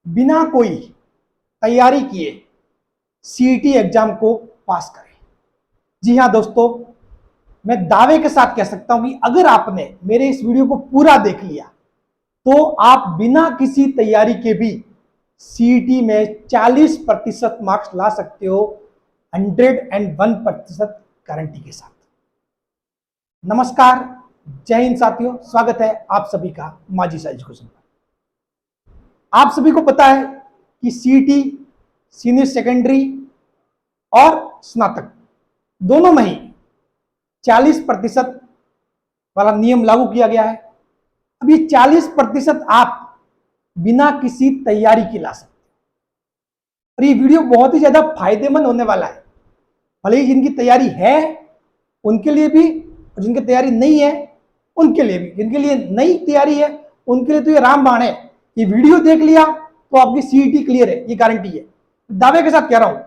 बिना कोई तैयारी किए सीईटी एग्जाम को पास करें। जी हाँ दोस्तों, मैं दावे के साथ कह सकता हूं कि अगर आपने मेरे इस वीडियो को पूरा देख लिया तो आप बिना किसी तैयारी के भी सीईटी में 40% मार्क्स ला सकते हो, 101% गारंटी के साथ। नमस्कार, जय हिंद साथियों, स्वागत है आप सभी का माजी सा एजुकेशन पर। आप सभी को पता है कि सीईटी, सीनियर सेकेंडरी और स्नातक दोनों में ही 40% वाला नियम लागू किया गया है। अब ये 40% आप बिना किसी तैयारी के ला सकते हैं और ये वीडियो बहुत ही ज्यादा फायदेमंद होने वाला है। भले ही जिनकी तैयारी है उनके लिए भी और जिनकी तैयारी नहीं है उनके लिए भी। जिनके लिए नई तैयारी है उनके लिए तो ये रामबाण है। ये वीडियो देख लिया तो आपकी सीईटी क्लियर है, ये गारंटी है। दावे के साथ कह रहा हूं,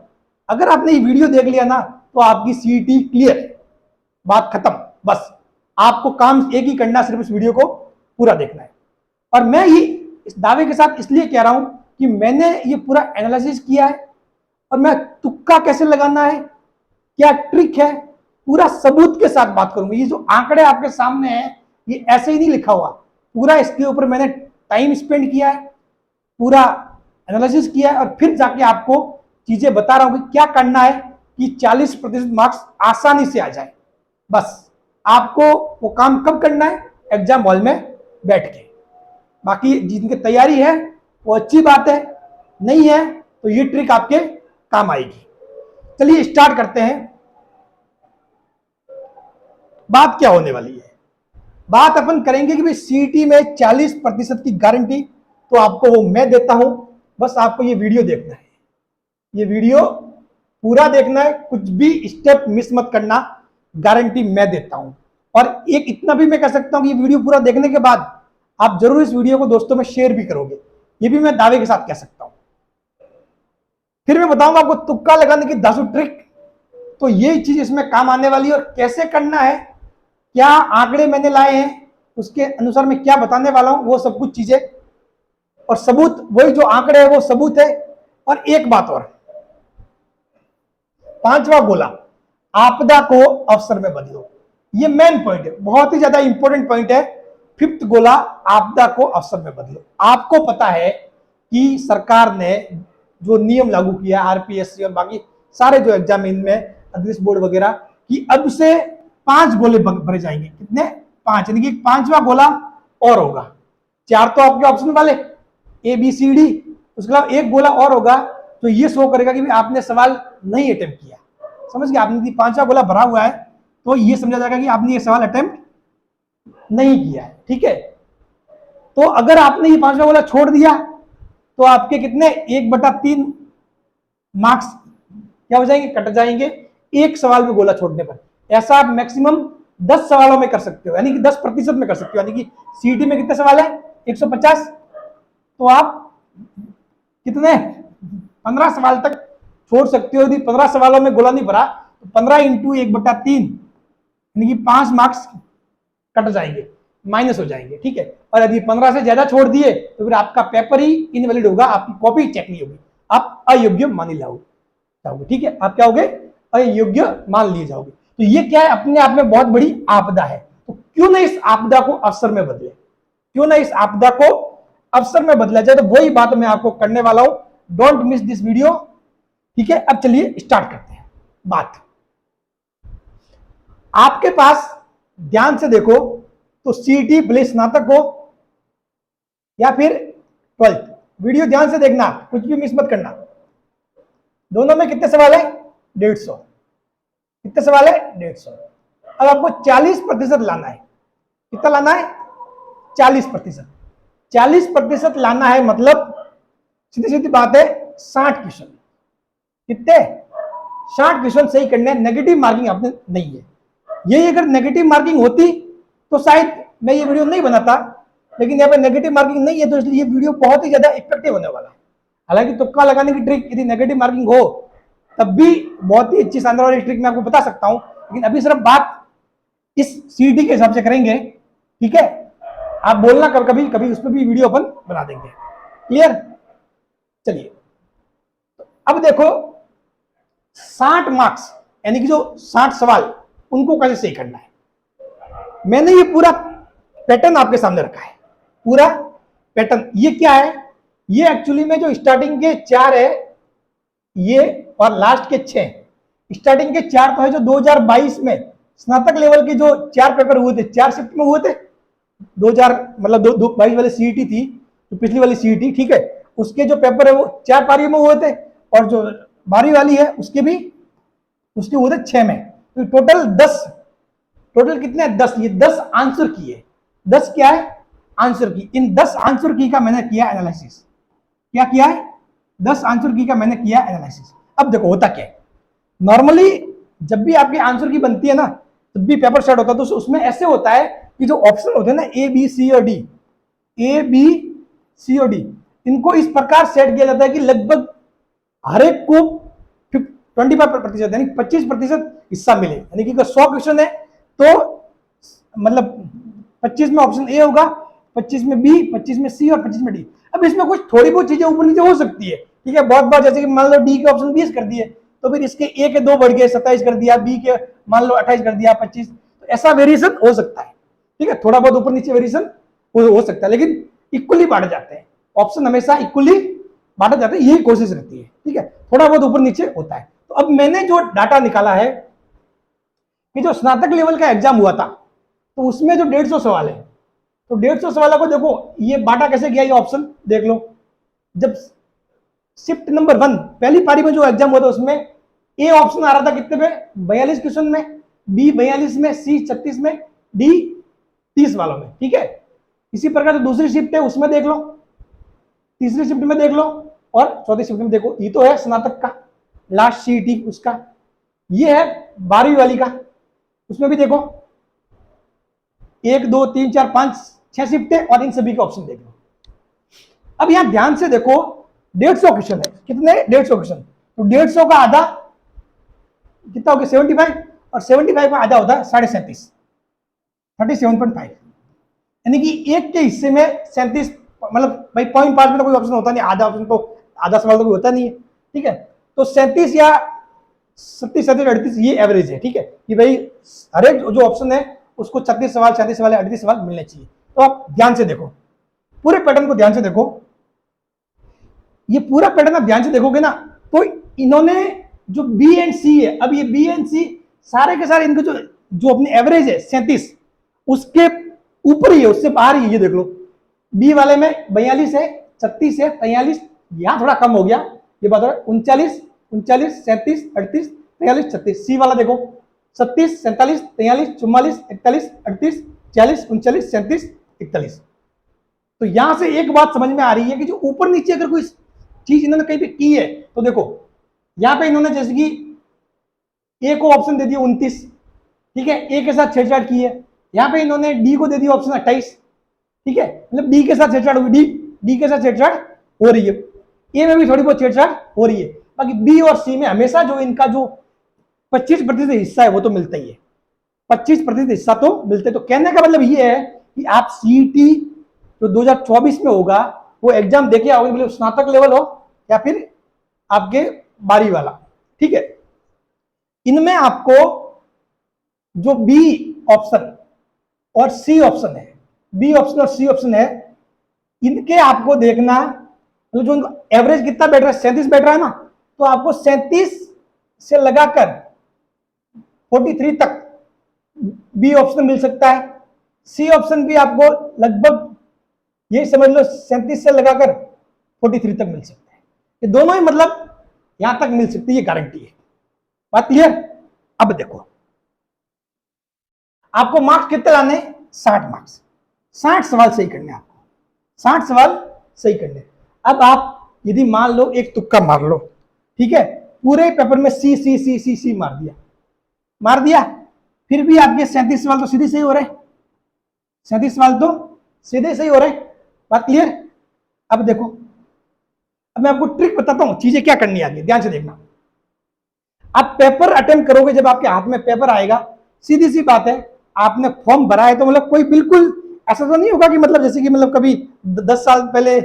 अगर आपने ये वीडियो देख लिया ना तो आपकी सीईटी क्लियर है, बात खत्म। बस आपको काम एक ही करना, सिर्फ इस वीडियो को पूरा देखना है। और मैं ये इस दावे के साथ इसलिए कह रहा हूं कि मैंने ये पूरा एनालिसिस किया है और मैं तुक्का कैसे लगाना है, क्या ट्रिक है, पूरा सबूत के साथ बात करूंगा। ये जो आंकड़े आपके सामने हैं ये ऐसे ही नहीं लिखा हुआ, पूरा इसके ऊपर मैंने टाइम स्पेंड किया है, पूरा एनालिसिस किया है और फिर जाके आपको चीजें बता रहा हूं कि क्या करना है कि 40% मार्क्स आसानी से आ जाए। बस आपको वो काम कब करना है, एग्जाम हॉल में बैठ के। बाकी जिनकी तैयारी है वो अच्छी बात है, नहीं है तो ये ट्रिक आपके काम आएगी। चलिए स्टार्ट करते हैं। बात क्या होने वाली है, बात अपन करेंगे कि भाई सीईटी में 40% की गारंटी तो आपको वो मैं देता हूं। बस आपको ये वीडियो देखना है, ये वीडियो पूरा देखना है, कुछ भी स्टेप मिस मत करना, गारंटी मैं देता हूं। और एक इतना भी मैं कह सकता हूं कि ये वीडियो पूरा देखने के बाद आप जरूर इस वीडियो को दोस्तों में शेयर भी करोगे, ये भी मैं दावे के साथ कह सकता हूं। फिर मैं बताऊंगा आपको तुक्का लगाने की 10 ट्रिक, तो ये चीज इसमें काम आने वाली है। और कैसे करना है, क्या आंकड़े मैंने लाए हैं, उसके अनुसार मैं क्या बताने वाला हूं, वो सब कुछ चीजें और सबूत, वही जो आंकड़े है वो सबूत है। और एक बात और, पांचवा गोला, आपदा को अवसर में बदलो। ये मेन पॉइंट है, बहुत ही ज्यादा इंपॉर्टेंट पॉइंट है। फिफ्थ गोला, आपदा को अवसर में बदलो। आपको पता है कि सरकार ने जो नियम लागू किया आरपीएससी और बाकी सारे जो एग्जाम इनमें अदलिस बोर्ड वगैरह की, अब से 5 गोले भरे जाएंगे। कितने? 5, यानी कि 5वां गोला और होगा। 4 तो आपके ऑप्शन वाले ए बी सी डी, उसके अलावा एक गोला और होगा तो ये शो करेगा कि आपने सवाल नहीं अटेम्प्ट किया। समझ गए? आपने 5वां गोला भरा हुआ है तो ये समझा जाएगा कि आपने ये सवाल अटेम्प्ट नहीं किया है। ठीक है, तो अगर आपने ये 5वां गोला छोड़ दिया तो आपके कितने 1/3 मार्क्स क्या हो जाएंगे? कट जाएंगे एक सवाल में गोला छोड़ने पर। ऐसा आप मैक्सिमम 10 सवालों में कर सकते हो, यानी कि 10% में कर सकते हो। यानी कि सीईटी में कितने सवाल है? 150, तो आप कितने 15 सवाल तक छोड़ सकते हो। यदि 15 सवालों में गोला नहीं भरा तो 15 इंटू 1/3 यानी कि 5 मार्क्स कट जाएंगे, माइनस हो जाएंगे। ठीक है, और यदि 15 से ज्यादा छोड़ दिए तो फिर आपका पेपर ही इनवैलिड होगा, आपकी कॉपी चेक नहीं होगी, आप अयोग्य मान जाओगे। ठीक है, आप क्या होगे? अयोग्य मान लिए जाओगे। तो ये क्या है? अपने आप में बहुत बड़ी आपदा है। तो क्यों ना इस आपदा को अवसर में बदले, क्यों ना इस आपदा को अवसर में बदला जाए। तो वही बात मैं आपको करने वाला हूं। Don't miss this video. ठीक है, अब चलिए स्टार्ट करते हैं बात। आपके पास ध्यान से देखो तो सीईटी भले स्नातक हो या फिर 12th, वीडियो ध्यान से देखना, कुछ भी मिस मत करना। दोनों में कितने सवाल है? 150। कितने सवाल है? 150। अब आपको 40% लाना है। कितना लाना है? 40%। 40% लाना है मतलब सीधी सीधी बात है 60 क्वेश्चन। कितने? 60 क्वेश्चन सही करने। नेगेटिव मार्किंग आपने नहीं है। यही अगर नेगेटिव मार्किंग होती तो शायद मैं ये वीडियो नहीं बनाता, लेकिन यहाँ पे नेगेटिव मार्किंग नहीं है तो इसलिए ये वीडियो बहुत ही ज्यादा इफेक्टिव होने वाला है। हालांकि तुक्का लगाने की ट्रिक यदि नेगेटिव मार्किंग हो तब भी बहुत ही अच्छी शानदार वाली ट्रिक मैं आपको बता सकता हूं, लेकिन अभी सिर्फ बात इस सीईटी के हिसाब से करेंगे। ठीक है, आप बोलना कभी कभी उस पर भी वीडियो अपन बना देंगे। क्लियर? चलिए अब देखो 60 मार्क्स यानी कि जो 60 सवाल उनको कैसे सही करना है। मैंने ये पूरा पैटर्न आपके सामने रखा है, पूरा पैटर्न। ये क्या है, ये एक्चुअली में जो स्टार्टिंग के 4 है ये और लास्ट के 6। स्टार्टिंग के 4 तो है जो 2022 में स्नातक लेवल के जो 4 पेपर हुए थे, 4 शिफ्ट में हुए थे। 2000 मतलब 22 वाली सीईटी थी, जो पिछली वाली सीईटी, ठीक है, उसके जो पेपर है वो 4 पारियों में हुए थे, और जो 12वीं वाली है उसके भी उसके हुए थे 6 में। तो टोटल 10, टोटल कितने हैं 10। ये 10 आंसर की है, 10 क्या है आंसर की। इन 10 आंसर की का मैंने किया एनालिसिस। क्या किया है, 10 आंसर की का मैंने किया एनालिसिस। अब देखो होता क्या है, नॉर्मली जब भी आपके आंसर की बनती है ना, जब भी पेपर सेट होता है तो उसमें ऐसे होता है कि जो ऑप्शन होते हैं ना ए बी सी और डी, ए बी सी और डी, इनको इस प्रकार सेट किया जाता है कि लगभग हर एक को 25% यानी 25% हिस्सा मिले। यानी कि अगर 100 क्वेश्चन है तो मतलब 25 में ऑप्शन ए होगा, 25 में बी, 25 में सी और 25 में डी। अब इसमें कुछ थोड़ी बहुत चीजें ऊपर नीचे हो सकती है, ठीक है। बहुत बार जैसे कि मान लो डी के ऑप्शन 20 कर दिए तो फिर इसके ए के 2 बढ़ गए 27 कर दिया, बी के मान लो 28 कर दिया 25, तो ऐसा वेरिएशन हो सकता है, ठीक है। थोड़ा बहुत ऊपर नीचे वेरिएशन हो सकता है, लेकिन इक्वली बांटे जाते हैं ऑप्शन, हमेशा इक्वली बांटा जाता है, यही कोशिश रहती है, ठीक है। थोड़ा बहुत ऊपर नीचे होता है। तो अब मैंने जो डाटा निकाला है कि जो स्नातक लेवल का एग्जाम हुआ था तो उसमें जो 150 सवाल है, तो 150 सवालों को देखो ये बांटा कैसे गया, ये ऑप्शन देख लो। जब शिफ्ट नंबर 1 पहली पारी में जो एग्जाम हुआ था उसमें ए ऑप्शन आ रहा था कितने में, 42 क्वेश्चन में, बी 42 में, सी 36 में, डी 30 वालों में, ठीक है। इसी प्रकार जो दूसरी शिफ्ट है उसमें देख लो, तीसरी शिफ्ट में देख लो, और चौथी शिफ्ट में देखो। ये तो है स्नातक का लास्ट सीईटी उसका, ये है 12वीं वाली का, उसमें भी देखो 1 2 3 4 5 6 शिफ्ट है, और इन सभी के ऑप्शन देख लो। अब यहां ध्यान से देखो 150 क्वेश्चन है, कितने 150 क्वेश्चन, तो 150 का आधा कितना हो गया 75, और 75 का आधा होता है 37.5, 37.5, यानी कि एक के हिस्से में 37, मतलब भाई 0.5 में तो कोई ऑप्शन होता नहीं, आधा ऑप्शन तो आधा सवाल तो कोई होता नहीं है, ठीक है। तो 37 या 37 38 ये एवरेज है, ठीक है, कि भाई हर एक जो ऑप्शन है उसको 36 सवाल 37 सवाल 38 सवाल मिलने चाहिए। तो आप ध्यान से देखो, पूरे पैटर्न को ध्यान से देखो, ये पूरा पैटर्न आप ध्यान से देखोगे ना, तो इन्होंने जो बी एंड सी है, अब ये बी एंड सी सारे के सारे इनके जो अपनी एवरेज है 37, उसके ऊपर ही है, उससे बाहर ही, ये देख लो। बी वाले में 42 है, 36 है, 43, यहां थोड़ा कम हो गया, ये बात है 39 39 37 38 43 36। सी वाला देखो 37 47 43 44 41 38 40 39 37 41। तो यहां से एक बात समझ में आ रही है कि जो ऊपर नीचे अगर कोई चीज इन्होंने कहीं पे की है, तो देखो यहां पे इन्होंने जैसे कि ए को ऑप्शन दे दिया 29, ठीक है, ए के साथ छेड़छाड़ की है। यहां पे इन्होंने डी को दे दिया ऑप्शन 28, ठीक है, मतलब डी के साथ छेड़छाड़ होगी, डी के साथ छेड़छाड़ हो रही है। ए में भी थोड़ी बहुत छेड़छाड़ हो रही है। बाकी बी और सी में हमेशा जो इनका जो 25% हिस्सा है वो तो मिलता ही है, 25% हिस्सा तो मिलते। तो कहने का मतलब ये है कि आप सीईटी जो 2024 में होगा वो एग्जाम देके आओगे, मतलब स्नातक लेवल हो या फिर आपके 12वीं वाला, ठीक है। इनमें आपको जो बी ऑप्शन और सी ऑप्शन है, बी ऑप्शन और सी ऑप्शन है, इनके आपको देखना मतलब जो एवरेज कितना बैठ रहा है 37 बैठ रहा है ना, तो आपको 37 से लगाकर 43 तक बी ऑप्शन मिल सकता है। सी ऑप्शन भी आपको लगभग ये समझ लो 37 से लगाकर 43 तक मिल सकता है। ये दोनों ही मतलब यहां तक मिल सकती है, ये गारंटी है। बात क्लियर। अब देखो आपको मार्क्स कितने लाने, 60 मार्क्स, 60 सवाल सही करने आपको, 60 सवाल सही करने। अब आप यदि मान लो एक तुक्का मार लो, ठीक है, पूरे पेपर में सी सी सी सी सी मार दिया, फिर भी आपके 37 सवाल तो सीधे सही हो रहे, 37 सवाल तो सीधे सही हो रहे। बात क्लियर। अब देखो, अब मैं आपको ट्रिक बताता हूं, चीजें क्या करनी आगे, ध्यान से देखना। आप पेपर अटेम्प्ट करोगे, जब आपके हाथ में पेपर आएगा, सीधी सी बात है, आपने फॉर्म भरा है तो मतलब कोई बिल्कुल ऐसा तो नहीं होगा कि मतलब जैसे कि मतलब कभी 10 साल पहले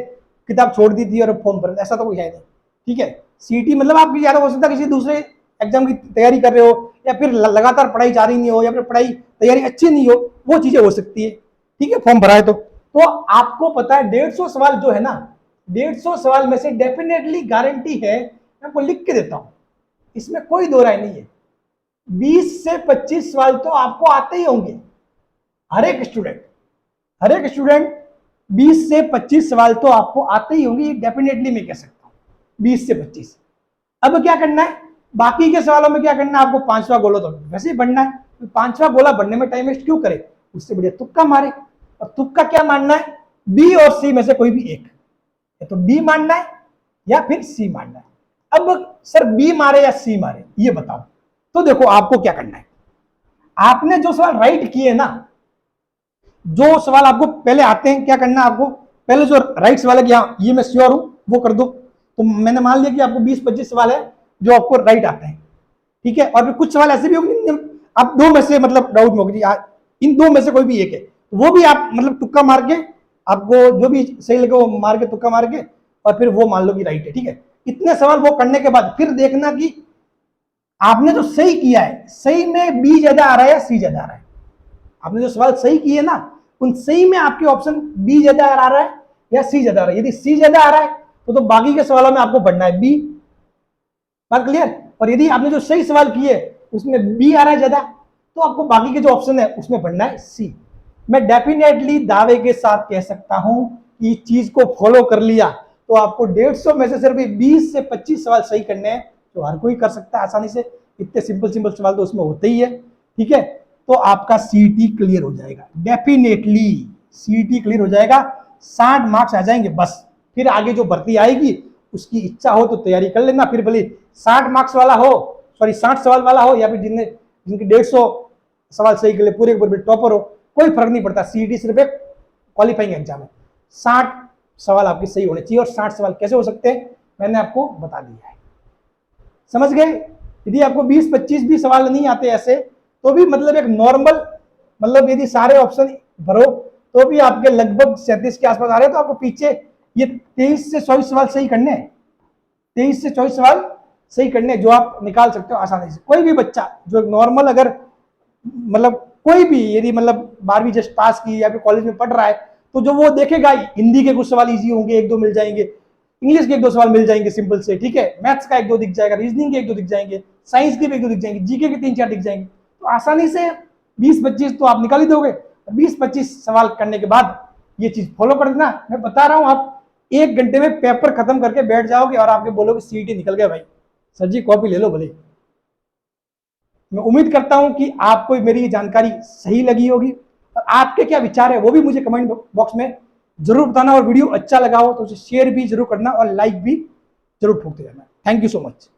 किताब छोड़ दी थी और फॉर्म भर, ऐसा तो कोई है नहीं, ठीक है। सीटी मतलब आपकी ज्यादा हो सकता है किसी दूसरे एग्जाम की तैयारी कर रहे हो, या फिर लगातार पढ़ाई जारी नहीं हो, या फिर पढ़ाई तैयारी अच्छी नहीं हो, वो चीजें हो सकती है, ठीक है, फॉर्म भरा है तो आपको पता है 150 सवाल जो है ना, 150 सवाल में से डेफिनेटली गारंटी है, मैं आपको लिख के देता हूं, इसमें कोई दो राय नहीं है, 20 से 25 सवाल तो आपको आते ही होंगे, हर एक स्टूडेंट 20 से 25 सवाल तो आपको आते ही होंगे, डेफिनेटली मैं कह सकता हूं 20 से 25। अब क्या करना है, बाकी के सवालों में क्या करना है, आपको पांचवा गोला तो वैसे ही बढ़ना है, तो पांचवा गोला बढ़ने में टाइम वेस्ट क्यों करे, उससे बढ़िया तुक्का मारे। और तुक्का क्या मानना है, बी और सी में से कोई भी एक, या तो बी मानना है या फिर सी मानना है। अब सर बी मारे या सी मारे, ये बताओ। तो देखो आपको क्या करना है, आपने जो सवाल राइट किए ना, जो सवाल आपको पहले आते हैं, क्या करना है आपको, पहले जो राइट सवाल है कि हाँ ये मैं श्योर हूं, वो कर दो। तो मैंने मान लिया कि आपको 20-25 सवाल है जो आपको राइट आते हैं, ठीक है। और फिर कुछ सवाल ऐसे भी होंगे आप दो में से मतलब डाउट में होगी, इन दो में से कोई भी एक है, वो भी आप मतलब तुक्का मार के, आपको जो भी सही लगे वो मार के, तुक्का मार के, और फिर वो मान लो कि राइट है, ठीक है। इतने सवाल वो करने के बाद फिर देखना कि आपने जो सही किया है, सही में बी ज्यादा आ रहा है या सी ज्यादा आ रहा है। आपने जो सवाल सही किए ना, उन सही में आपके ऑप्शन बी ज्यादा आ रहा है या सी ज्यादा आ रहा है। यदि सी ज्यादा आ रहा है तो बाकी के सवालों में आपको बढ़ना है बी, बात क्लियर। और यदि आपने जो सही सवाल किए उसमें बी आ रहा है ज्यादा, तो आपको बाकी के जो ऑप्शन है उसमें बढ़ना है सी। मैं डेफिनेटली दावे के साथ कह सकता हूं कि चीज को फॉलो कर लिया तो आपको 150 में से सिर्फ 20 से 25 सवाल सही करने हैं, तो हर कोई कर सकता है आसानी से, इतने सिंपल सवाल तो उसमें होते ही है, ठीक है। तो आपका सीटी क्लियर हो जाएगा, डेफिनेटली सीटी क्लियर हो जाएगा, 60 मार्क्स आ जाएंगे बस। फिर आगे जो भर्ती आएगी उसकी इच्छा हो तो तैयारी कर लेना, फिर भले 60 मार्क्स वाला हो, सॉरी 60 सवाल वाला हो, या फिर जिनके 150 सवाल सही कर ले, पूरे टॉपर हो, कोई फर्क नहीं पड़ता। सीईटी सिर्फ एक क्वालिफाइंग एग्जाम है, 60 सवाल आपके सही होने चाहिए। और 60 सवाल कैसे हो सकते हैं मैंने आपको बता दिया है, समझ गए। यदि आपको 20-25 भी सवाल नहीं आते ऐसे, तो भी मतलब एक नॉर्मल, मतलब यदि सारे ऑप्शन भरो तो भी आपके लगभग 37 के आसपास आ रहे हैं, तो आपको पीछे ये 23 से 24 सवाल सही करने हैं, 23 से 24 सवाल सही करने जो आप निकाल सकते हो आसानी से। कोई भी बच्चा जो नॉर्मल, अगर मतलब कोई भी यदि मतलब 12वीं जस्ट पास की या फिर कॉलेज में पढ़ रहा है, तो जो वो देखेगा हिंदी के कुछ सवाल इजी होंगे, 1-2 मिल जाएंगे, इंग्लिश के 1-2 सवाल मिल जाएंगे सिंपल से, ठीक है, मैथ्स का 1-2 दिख जाएगा, रीजनिंग के 1-2 दिख जाएंगे, साइंस के भी 1-2 दिख जाएंगे, जीके के 3-4 दिख जाएंगे, तो आसानी से 20-25 तो आप निकाल ही दोगे। 20-25 सवाल करने के बाद ये चीज फॉलो कर देना, मैं बता रहा हूं, आप 1 घंटे में पेपर खत्म करके बैठ जाओगे और आपके बोलोगे सीईटी निकल गया भाई, सर जी कॉपी ले लो भले। मैं उम्मीद करता हूं कि आपको मेरी जानकारी सही लगी होगी, और आपके क्या विचार है वो भी मुझे कमेंट बॉक्स में जरूर बताना, और वीडियो अच्छा लगा हो तो उसे शेयर भी जरूर करना और लाइक भी जरूर ठोकते जाना। Thank you so much.